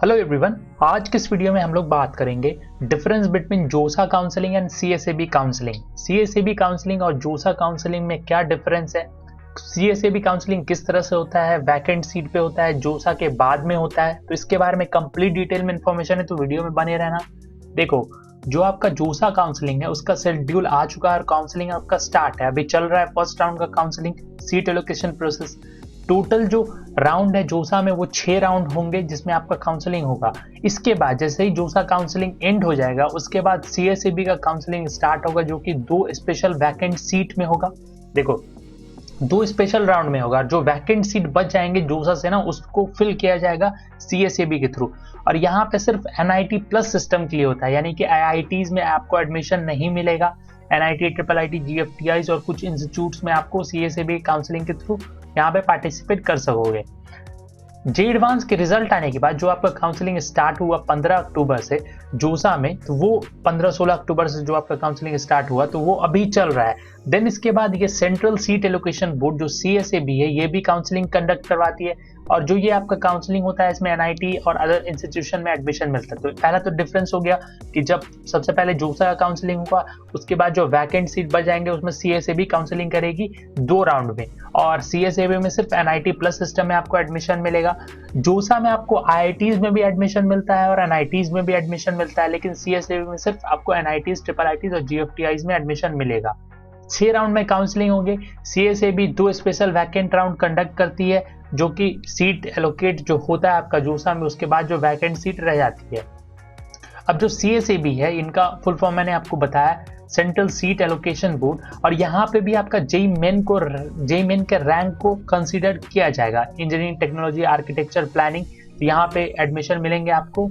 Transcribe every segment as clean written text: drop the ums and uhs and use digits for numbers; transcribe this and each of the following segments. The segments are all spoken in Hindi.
हेलो एवरीवन, आज के इस वीडियो में हम लोग बात करेंगे डिफरेंस बिटवीन जोसा counselling and CSAB counselling. CSAB counselling और जोसा काउंसलिंग में क्या डिफरेंस है, सीएसएबी काउंसलिंग किस तरह से होता है, वैकेंट सीट पे होता है, जोसा के बाद में होता है। तो इसके बारे में कंप्लीट डिटेल में इंफॉर्मेशन है, तो वीडियो में बने रहना। देखो, जो आपका जोसा काउंसलिंग है उसका शेड्यूल आ चुका है और काउंसलिंग आपका स्टार्ट है, अभी चल रहा है फर्स्ट राउंड का counselling, seat allocation process. Total जो राउंड है जोसा में वो 6 राउंड होंगे जिसमें आपका काउंसलिंग होगा। इसके बाद जैसे ही जोसा काउंसलिंग एंड हो जाएगा उसके बाद सीएसएबी का काउंसलिंग स्टार्ट होगा, जो कि 2 स्पेशल वैकेंट सीट में होगा। देखो, 2 स्पेशल राउंड में होगा, जो वैकेंट सीट बच जाएंगे जोसा से ना उसको फिल किया जाएगा सीएसएबी के थ्रू। और यहाँ पे सिर्फ एनआईटी प्लस सिस्टम के लिए होता है, यानी कि आईआईटीज में आपको एडमिशन नहीं मिलेगा। एनआईटी, ट्रिपल आईटी, जीएफटीआईज और कुछ इंस्टीट्यूट्स में आपको सीएसएबी काउंसलिंग के थ्रू यहाँ पे पार्टिसिपेट कर सकोगे। जे एडवांस के रिजल्ट आने के बाद जो आपका काउंसलिंग स्टार्ट हुआ 15 अक्टूबर से जोसा में, तो वो 15-16 अक्टूबर से जो आपका काउंसलिंग स्टार्ट हुआ तो वो अभी चल रहा है। देन इसके बाद ये सेंट्रल सीट एलोकेशन बोर्ड जो सीएसएबी है ये भी काउंसलिंग कंडक्ट करवाती है, और जो ये आपका काउंसलिंग होता है इसमें एनआईटी और अदर इंस्टीट्यूशन में एडमिशन मिलता है। तो पहला तो डिफरेंस हो गया कि जब सबसे पहले जोसा का काउंसलिंग हुआ उसके बाद जो वैकेंट सीट बच जाएंगे उसमें सीएसएबी काउंसलिंग करेगी 2 राउंड में, और सीएसएबी में सिर्फ एनआईटी प्लस सिस्टम में आपको एडमिशन मिलेगा। जोसा में आपको आईआईटीज में भी एडमिशन मिलता है और एनआईटीज में भी एडमिशन मिलता है, लेकिन सीएसएबी में सिर्फ आपको एनआईटीज, ट्रिपल आईटीज और जीएफटीआईज में एडमिशन मिलेगा। 6 राउंड में काउंसलिंग होंगे। CSAB 2 special vacant round conduct करती है, जो कि सीट एलोकेट जो होता है आपका जोसा में उसके बाद जो वैकेंट सीट रह जाती है। अब जो सीएसएबी है इनका फुल फॉर्म मैंने आपको बताया, सेंट्रल सीट एलोकेशन बोर्ड, और यहाँ पे भी आपका जेईई मेन के रैंक को कंसीडर किया जाएगा। इंजीनियरिंग, टेक्नोलॉजी, आर्किटेक्चर, प्लानिंग, यहाँ पे एडमिशन मिलेंगे आपको।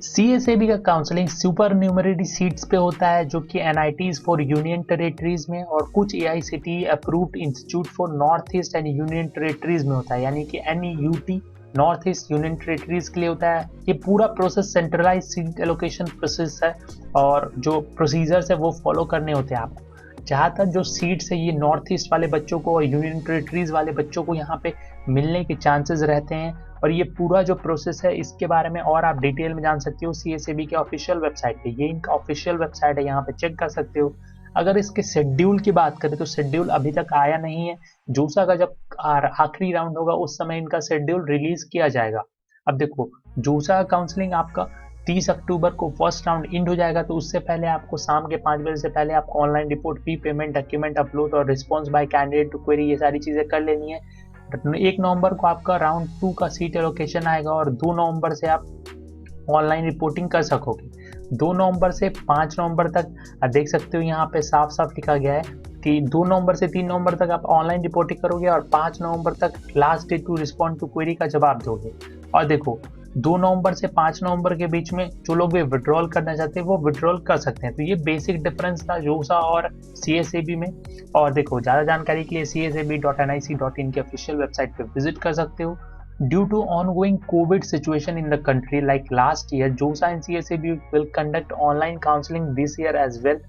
सीएसएबी का काउंसलिंग सुपर न्यूमररी सीट्स पे होता है, जो कि एनआईटीज फॉर यूनियन टेरिटरीज में और कुछ AICTE approved institute for north east and union territories में होता है, यानी कि NEUT north east union territories के लिए होता है। ये पूरा process centralize seat allocation process है, और जो प्रोसीजर्स है वो फॉलो करने होते हैं आपको। जहाँ तक जो सीट्स है ये नॉर्थ ईस्ट वाले बच्चों को और यूनियन टेरिटरीज वाले बच्चों को यहाँ पे मिलने के चांसेस रहते हैं, और ये पूरा जो प्रोसेस है इसके बारे में और आप डिटेल में जान सकते हो सीएसएबी के ऑफिशियल वेबसाइट पे। ये इनका ऑफिशियल वेबसाइट है, यहाँ पे चेक कर सकते हो। अगर इसके शेड्यूल की बात करें तो शेड्यूल अभी तक आया नहीं है। जोसा का जब आखिरी राउंड होगा उस समय इनका शेड्यूल रिलीज किया जाएगा। अब देखो, जोसा काउंसलिंग आपका 30 अक्टूबर को फर्स्ट राउंड एंड हो जाएगा, तो उससे पहले आपको शाम के 5 बजे से पहले आपको online report, fee payment, document upload और response by candidate to query, ये सारी चीजें कर लेनी है। 1 नवंबर को आपका राउंड 2 का सीट एलोकेशन आएगा और 2 नवंबर से आप ऑनलाइन रिपोर्टिंग कर सकोगे। 2 नवंबर से 5 नवंबर तक आप देख सकते हो यहाँ पे साफ साफ लिखा गया है कि 2 नवंबर से 3 नवंबर तक आप ऑनलाइन रिपोर्टिंग करोगे और 5 नवंबर तक last day to respond to query का जवाब दोगे। और देखो, 2 नवंबर से 5 नवंबर के बीच में जो लोग भी विड्रॉल करना चाहते हैं वो विड्रॉल कर सकते हैं। तो ये बेसिक डिफरेंस था जोसा और सीएसएबी में। और देखो, ज़्यादा जानकारी के लिए csab.nic.in के ऑफिशियल वेबसाइट पे विजिट कर सकते हो। Due to ongoing COVID situation in the country like last year, JOSA and CSAB will conduct online counseling this year as well.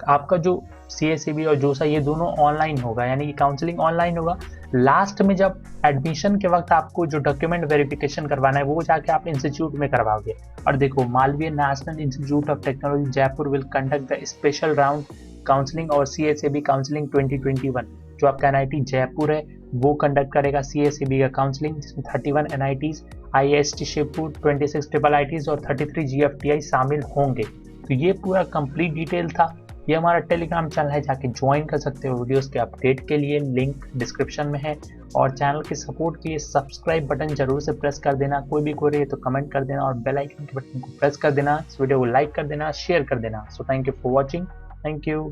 आपका जो CSAB और जोसा ये दोनों ऑनलाइन होगा, यानी कि काउंसलिंग ऑनलाइन होगा। लास्ट में जब एडमिशन के वक्त आपको जो डॉक्यूमेंट वेरिफिकेशन करवाना है वो जाके आप इंस्टीट्यूट में करवाओगे। और देखो, Malviya national institute of technology Jaipur will conduct the special round counselling और CSAB काउंसलिंग 2021। जो आपका एनआईटी जयपुर है वो कंडक्ट करेगा सीएसएबी का काउंसलिंग, जिसमें 31 NITs, IST Shivpur, 26 triple ITs और 33 जीएफटीआई शामिल होंगे। तो ये पूरा कंप्लीट डिटेल था। ये हमारा टेलीग्राम चैनल है, जाके ज्वाइन कर सकते हो वीडियोस के अपडेट के लिए, लिंक डिस्क्रिप्शन में है। और चैनल के सपोर्ट के लिए सब्सक्राइब बटन जरूर से प्रेस कर देना। कोई भी क्वेरी है तो कमेंट कर देना और बेल आइकन के बटन को प्रेस कर देना। इस वीडियो को लाइक कर देना, शेयर कर देना। So thank you for watching. Thank you.